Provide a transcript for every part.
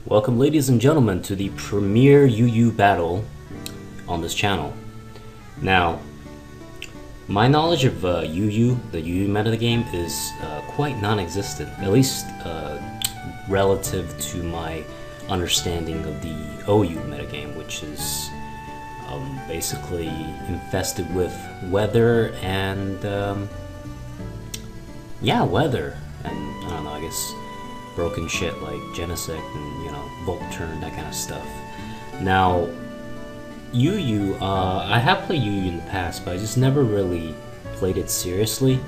Welcome, ladies and gentlemen, to the premier UU battle on this channel. Now, my knowledge of UU, the UU meta of the game, is quite non-existent, at least relative to my understanding of the OU metagame, which is basically infested with weather and weather, and I don't know, I guess broken shit like Genesect and Volt Turn, that kind of stuff. Now, UU, I have played UU in the past, but I just never really played it seriously,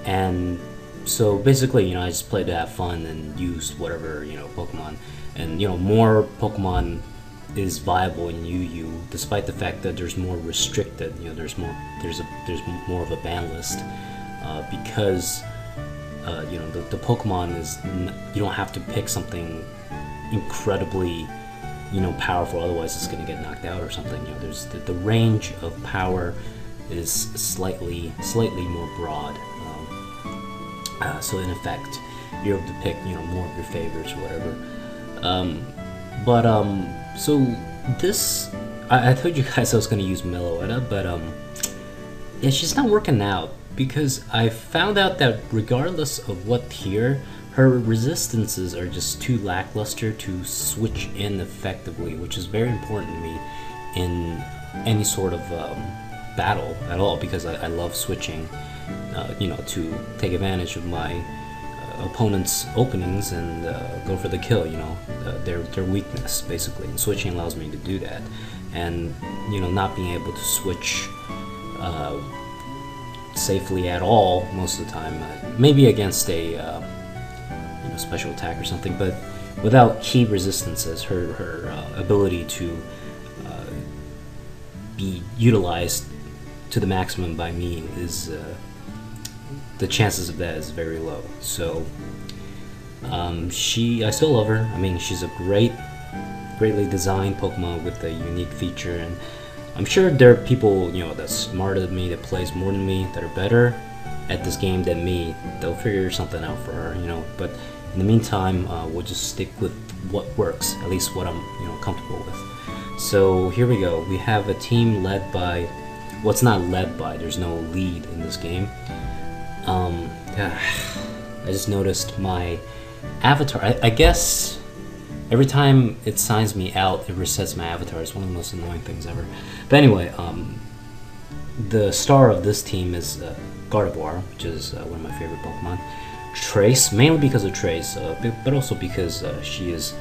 and so basically, I just played to have fun and used whatever Pokemon, and more Pokemon is viable in UU, despite the fact that there's more restricted. There's more of a ban list because the Pokemon is you don't have to pick something incredibly powerful, otherwise it's going to get knocked out or something. There's the range of power is slightly more broad, so in effect you're able to pick more of your favorites or whatever. So this, I told you guys I was going to use Meloetta, but yeah, she's not working out, because I found out that regardless of what tier, her resistances are just too lackluster to switch in effectively, which is very important to me in any sort of battle at all, because I love switching, to take advantage of my opponent's openings and go for the kill, their weakness, basically. And switching allows me to do that, and not being able to switch safely at all most of the time, maybe against a special attack or something, but without key resistances, her ability to be utilized to the maximum by me is the chances of that is very low. So I still love her. I mean, she's a greatly designed Pokemon with a unique feature, and I'm sure there are people that's smarter than me, that plays more than me, that are better at this game than me. They'll figure something out for her, but in the meantime, we'll just stick with what works, at least what I'm comfortable with. So here we go. We have a team led by, well, it's not led by, there's no lead in this game. I just noticed my avatar, I guess every time it signs me out, it resets my avatar. It's one of the most annoying things ever. But anyway, the star of this team is Gardevoir, which is one of my favorite Pokemon. Trace, mainly because of Trace, but also because she is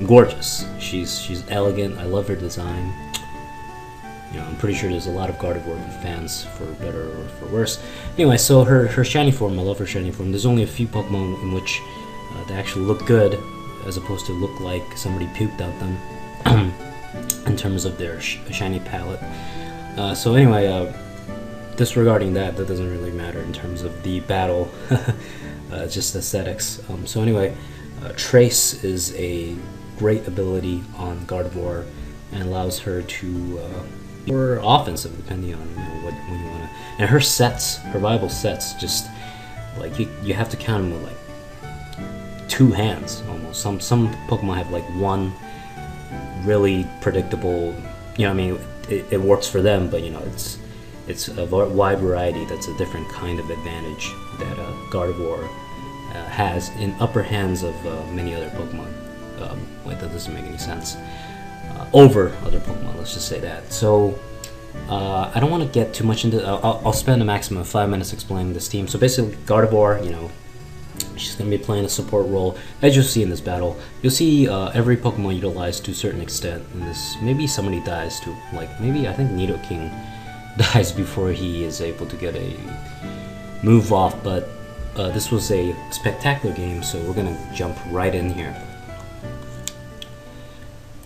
gorgeous. She's elegant. I love her design. I'm pretty sure there's a lot of Gardevoir fans, for better or for worse. Anyway, so her shiny form, I love her shiny form. There's only a few Pokemon in which they actually look good, as opposed to look like somebody puked out them in terms of their shiny palette. So anyway, disregarding that doesn't really matter in terms of the battle. Just aesthetics. So anyway, Trace is a great ability on Gardevoir and allows her to more offensive, depending on what you want to. And her sets, her viable sets, just like you have to count them with like two hands almost. Some Pokemon have like one really predictable. I mean, it works for them, but it's a wide variety. That's a different kind of advantage that Gardevoir has in upper hands of many other Pokemon. Wait, that doesn't make any sense. Over other Pokemon, let's just say that. So I don't want to get too much into. I'll spend a maximum of 5 minutes explaining this team. So basically, Gardevoir, she's going to be playing a support role, as you'll see in this battle. You'll see every Pokemon utilized to a certain extent in this. Maybe somebody dies too, like maybe I think Nidoking dies before he is able to get a move off, but this was a spectacular game, so we're gonna jump right in here.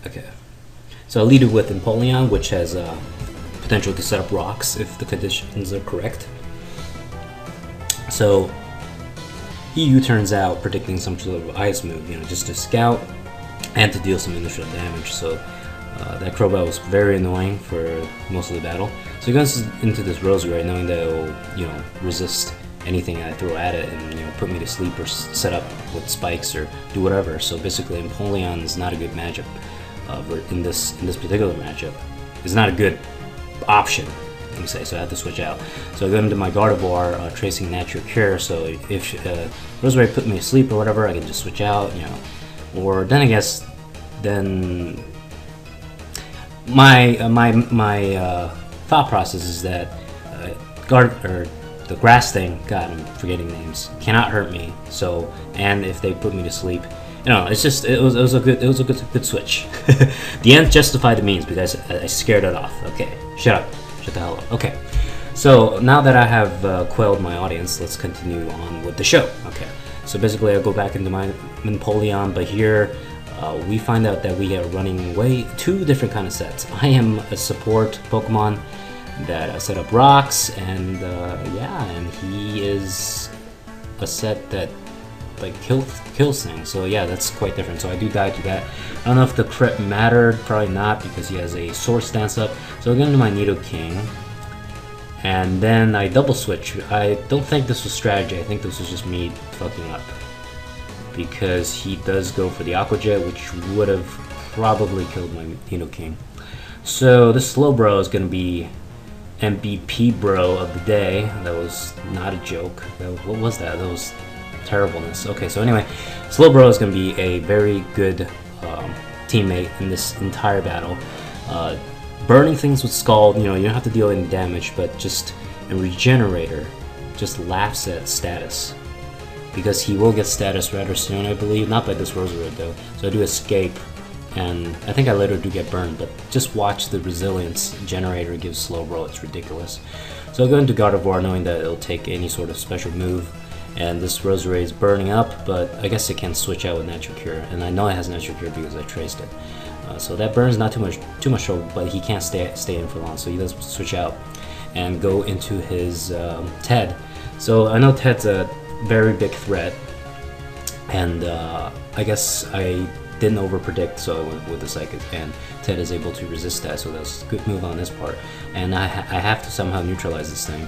Okay, so I'll lead it with Empoleon, which has potential to set up rocks if the conditions are correct. So he U-turns out predicting some sort of ice move, just to scout and to deal some initial damage. So that Crobat was very annoying for most of the battle. So he goes into this Roserade knowing that it will, resist anything I throw at it and put me to sleep or set up with spikes or do whatever. So basically, Empoleon is not a good matchup in this particular matchup. It's not a good option, let me say. So I have to switch out. So I go into my Gardevoir, tracing Natural Cure. So if Roserade put me to sleep or whatever, I can just switch out, Or then I guess my thought process is that the grass thing, God, I'm forgetting names, cannot hurt me. So, and if they put me to sleep, it's just it was a good switch. The end justified the means because I scared it off. Okay, shut the hell up. Okay, so now that I have quelled my audience, let's continue on with the show. Okay, so basically I go back into my Empoleon, but here we find out that we are running two different kind of sets. I am a support Pokemon that set up rocks, and and he is a set that like kills things. So yeah, that's quite different. So I do die to that. I don't know if the crit mattered, probably not, because he has a Sword Stance up. So I go into my Nidoking, and then I double switch. I don't think this was strategy. I think this was just me fucking up, because he does go for the Aqua Jet, which would have probably killed my Nidoking. So this Slowbro is going to be MVP bro of the day. That was not a joke. What was that? That was terribleness. Okay, so anyway, Slowbro is going to be a very good teammate in this entire battle. Burning things with Scald, you don't have to deal any damage, but just a Regenerator just laughs at status, because he will get status rather soon, I believe. Not by this Roserade though. So I do escape, and I think I later do get burned, but just watch the resilience Generator gives Slowbro. It's ridiculous. So I'll go into Gardevoir knowing that it'll take any sort of special move, and this Roserade is burning up, but I guess it can switch out with Natural Cure, and I know it has Natural Cure because I traced it. So that burns not too much trouble, but he can't stay in for long, so he does switch out and go into his Ted. So I know Ted's a very big threat, and I guess I didn't overpredict, so I went with the Psychic, and Ted is able to resist that, so that's a good move on this part. And I have to somehow neutralize this thing.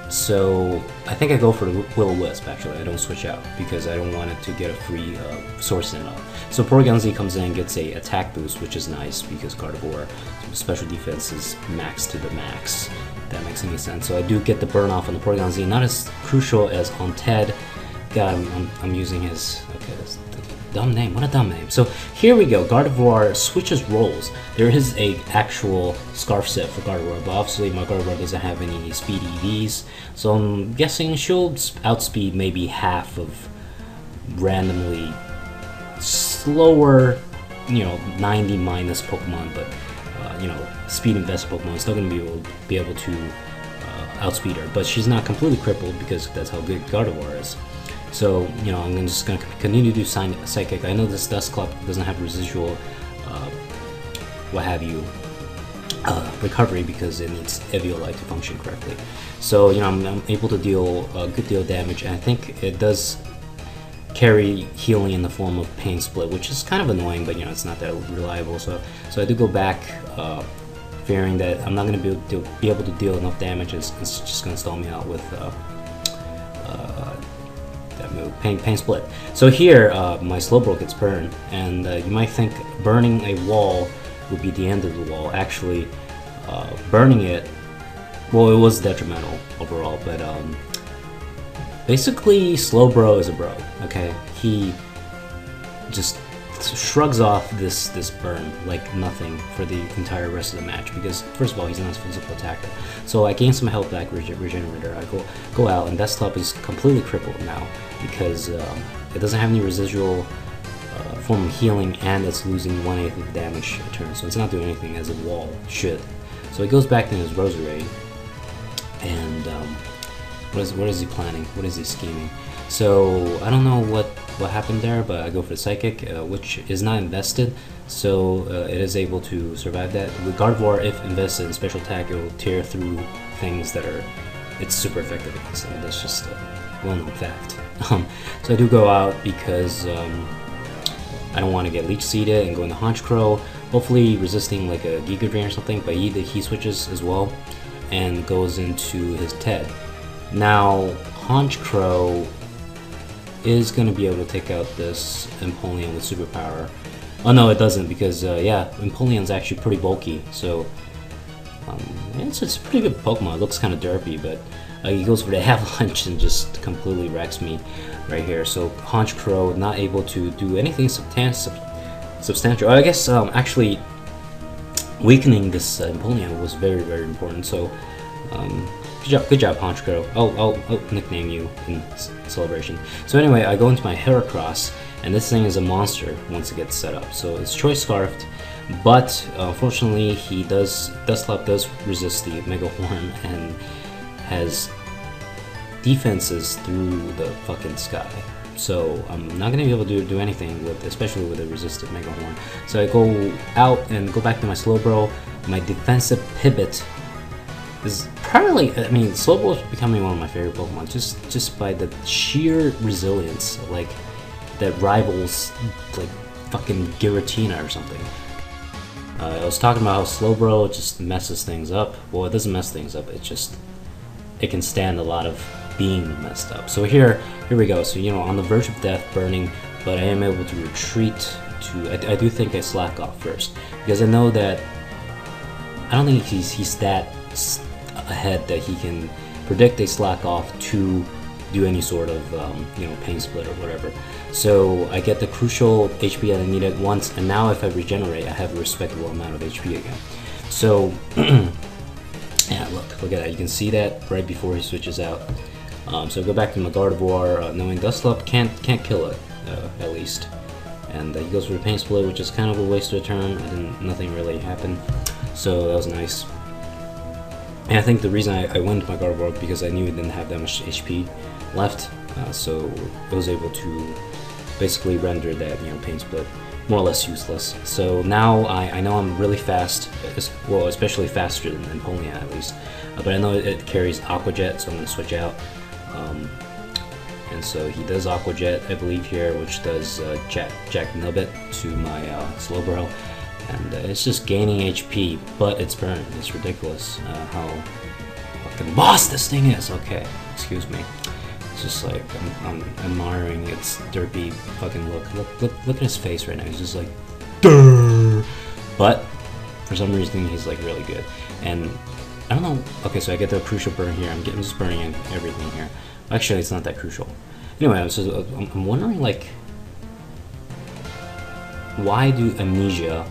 So I think I go for the Will-O-Wisp, actually. I don't switch out because I don't want it to get a free Source in off. So Porygon Z comes in and gets a attack boost, which is nice because Gardevoir special defense is maxed to the max. If that makes any sense. So I do get the burn off on the Porygon Z. Not as crucial as on Ted. God, I'm using his... Okay, that's dumb name. What a dumb name. So here we go. Gardevoir switches roles. There is a actual Scarf set for Gardevoir, but obviously my Gardevoir doesn't have any speed EVs, so I'm guessing she'll outspeed maybe half of randomly slower, 90 minus Pokemon, but speed invested Pokemon is still going to be able to outspeed her. But she's not completely crippled because that's how good Gardevoir is. So, I'm just going to continue to do Psychic. I know this Dusclops doesn't have residual, recovery because it needs Eviolite to function correctly. So, I'm able to deal a good deal of damage, and I think it does carry healing in the form of Pain Split, which is kind of annoying, but, it's not that reliable. So I do go back, fearing that I'm not going to be able to deal enough damage. It's just going to stall me out with... move, Pain Split. So here, my Slowbro gets burned, and you might think burning a wall would be the end of the wall. Actually, burning it, well, it was detrimental overall, but basically Slowbro is a bro, okay? He just shrugs off this burn like nothing for the entire rest of the match, because first of all, he's not a physical attacker. So I gain some health back, Regenerator. I go out, and Dusclops is completely crippled now because it doesn't have any residual form of healing, and it's losing 1/8 of the damage a turn, so it's not doing anything as a wall should. So he goes back to his Roserade, and what is he planning? What is he scheming? So I don't know what happened there, but I go for the Psychic, which is not invested, so it is able to survive that. With Gardevoir, if invested in special attack, it will tear through things that are... It's super effective against them. That's just a well-known fact. So I do go out because I don't want to get Leech Seeded and go into Honchkrow, hopefully resisting like a Giga Drain or something, but he switches as well and goes into his Ted. Now, Haunch Crow is gonna be able to take out this Empoleon with superpower. Oh no, it doesn't, because yeah, Empoleon's actually pretty bulky, so it's a pretty good Pokemon. It looks kind of derpy, but he goes for the Avalanche and just completely wrecks me right here. So Haunch Crow not able to do anything substantial. I guess actually weakening this Empoleon was very, very important. So good job, Haunch Crow. I'll nickname you in celebration. So anyway, I go into my Heracross, and this thing is a monster once it gets set up. So it's Choice Scarfed, but unfortunately, Dusclops does resist the Mega Horn and has defenses through the fucking sky. So I'm not gonna be able to do anything with, especially with a resisted Mega Horn. So I go out and go back to my Slowbro. My defensive pivot is probably, I mean, Slowbro is becoming one of my favorite Pokemon just by the sheer resilience, like that rivals like fucking Giratina or something. I was talking about how Slowbro just messes things up. Well, it doesn't mess things up. It can stand a lot of being messed up. So here we go. So on the verge of death, burning, but I am able to retreat to. I do think I slack off first because I know that I don't think he's that ahead that he can predict a slack off to do any sort of pain split or whatever. So I get the crucial HP that I needed once, and now if I regenerate, I have a respectable amount of HP again. So yeah, look at that. You can see that right before he switches out. So I go back to my Gardevoir, knowing Dusclops can't kill it at least, and he goes for the pain split, which is kind of a waste of a turn. Nothing really happened, so that was nice. And I think the reason I went to my Gardevoir because I knew it didn't have that much HP left, so I was able to basically render that pain split more or less useless. So now I know I'm really fast, well, especially faster than Empoleon at least, but I know it carries Aqua Jet, so I'm going to switch out. And so he does Aqua Jet, I believe here, which does Jack Nubbit to my Slowbro, and it's just gaining HP, but it's burned. It's ridiculous how fucking boss this thing is. Okay, excuse me. It's just like I'm admiring its derpy fucking look. Look at his face right now. He's just like, durr. But for some reason he's like really good, and I don't know. Okay, so I get the crucial burn here. I'm just burning everything here. Actually, it's not that crucial. Anyway, I'm wondering, like, why do Amnesia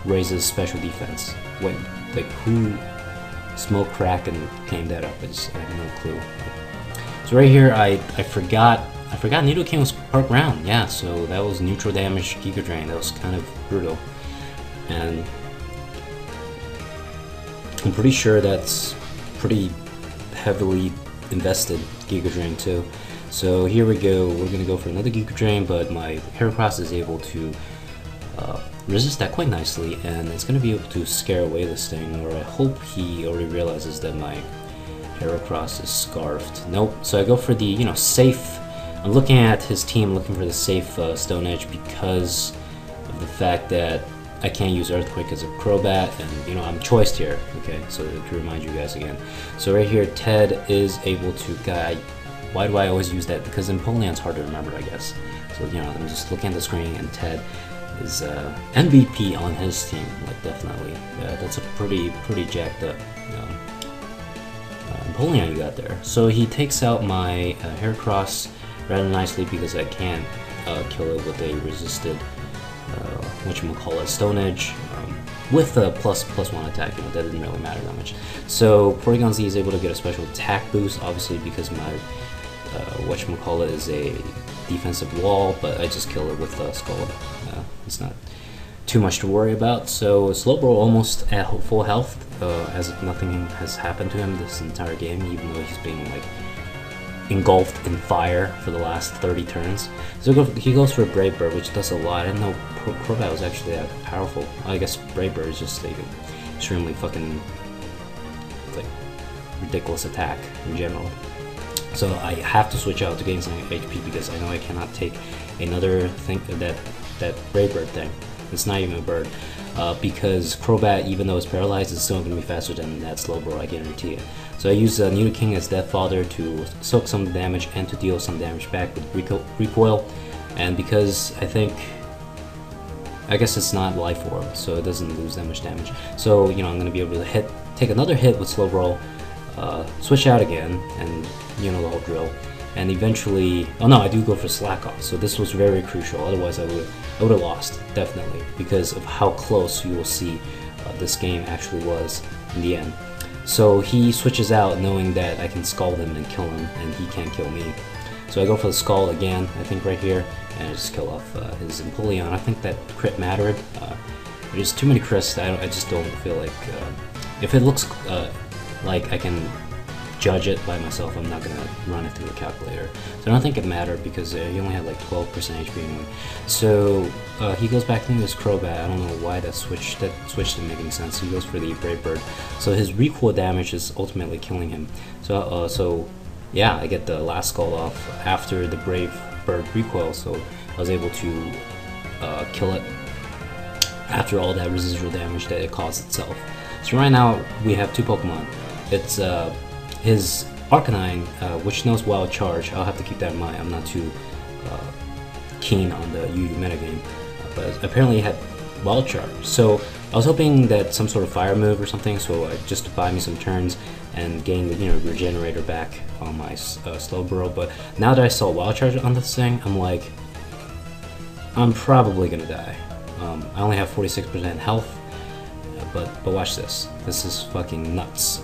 raises special defense? What, like, who smoked crack and came that up? I have no clue. So right here, I forgot Nidoking was part ground. Yeah, so that was neutral damage Giga Drain. That was kind of brutal, and I'm pretty sure that's pretty heavily invested Giga Drain too. So here we go. We're gonna go for another Giga Drain, but my Heracross is able to resist that quite nicely, and it's gonna be able to scare away this thing. Or I hope he already realizes that my Heracross is scarfed. Nope. So I go for the safe. I'm looking at his team, looking for the safe Stone Edge because of the fact that I can't use Earthquake because of Crobat, and I'm choiced here. Okay, so to remind you guys again. So right here, Ted is able to guide. Why do I always use that? Because Empoleon's hard to remember, I guess. So I'm just looking at the screen, and Ted is MVP on his team, like definitely. That's a pretty jacked up Empoleon you got there. So he takes out my Heracross rather nicely because I can't kill it with a resisted whatchamacallit, Stone Edge, with a plus 1 attack. That didn't really matter that much. So Porygon Z is able to get a special attack boost, obviously because my whatchamacallit is a defensive wall, but I just kill it with Scald. It's not too much to worry about. So Slowbro almost at full health, as if nothing has happened to him this entire game, even though he's being like engulfed in fire for the last 30 turns. So he goes for a Brave Bird, which does a lot. I didn't know Crobat was actually that powerful. I guess Brave Bird is just a extremely fucking like ridiculous attack in general. So I have to switch out to gain some HP because I know I cannot take another thing that Brave Bird thing. It's not even a bird. because Crobat, even though it's paralyzed, is still going to be faster than that Slowbro, I guarantee it. So I use Nidoking as Death Father to soak some damage and to deal some damage back with Recoil. And because I guess it's not Life Orb, so it doesn't lose that much damage. So, you know, I'm going to be able to take another hit with Slowbro, switch out again, and you know the whole drill. And eventually, oh no, I do go for Slack Off, so this was very crucial. Otherwise, I would have lost, definitely, because of how close you will see this game actually was in the end. So he switches out, knowing that I can Scald him and kill him, and he can't kill me. So I go for the Scald again, I think right here, and I just kill off his Empoleon. I think that crit mattered. There's too many crits. I just don't feel like if it looks like I can judge it by myself, I'm not gonna run it through a calculator. So I don't think it mattered because he only had like 12% HP anyway. So he goes back into his Crobat. I don't know why that switch didn't make any sense. He goes for the Brave Bird. So his recoil damage is ultimately killing him. So yeah, I get the last Scald off after the Brave Bird recoil. So I was able to kill it after all that residual damage that it caused itself. So right now we have two Pokemon. It's his Arcanine, which knows Wild Charge. I'll have to keep that in mind. I'm not too keen on the UU metagame, but apparently it had Wild Charge. So I was hoping that some sort of fire move or something, so just to buy me some turns and gain the Regenerator back on my Slowbro. But now that I saw Wild Charge on this thing, I'm like, I'm probably gonna die. I only have 46% health, but watch this. This is fucking nuts.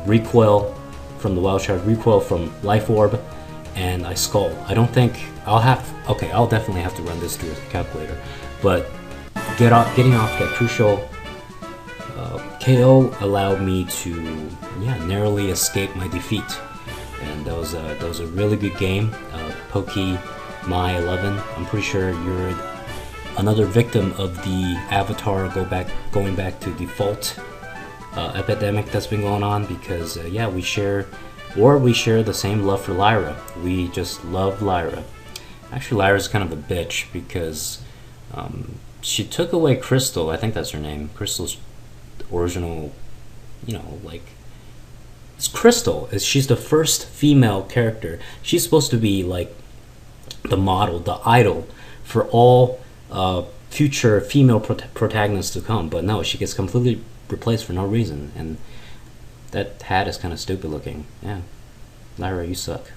Recoil from the Wild Charge, recoil from Life Orb, and I Scald. I don't think I'll definitely have to run this through a calculator, but getting off that crucial KO allowed me to narrowly escape my defeat, and that was a really good game. Pokemon 11. I'm pretty sure you're another victim of the Avatar going back to default epidemic that's been going on, because we share the same love for Lyra. We just love Lyra. Actually, Lyra's kind of a bitch because she took away Crystal. I think that's her name. Crystal's original, it's Crystal. She's the first female character. She's supposed to be like the model, the idol for all future female protagonists to come. But no, she gets completely replaced for no reason, and that hat is kind of stupid looking. Yeah, Lyra, you suck.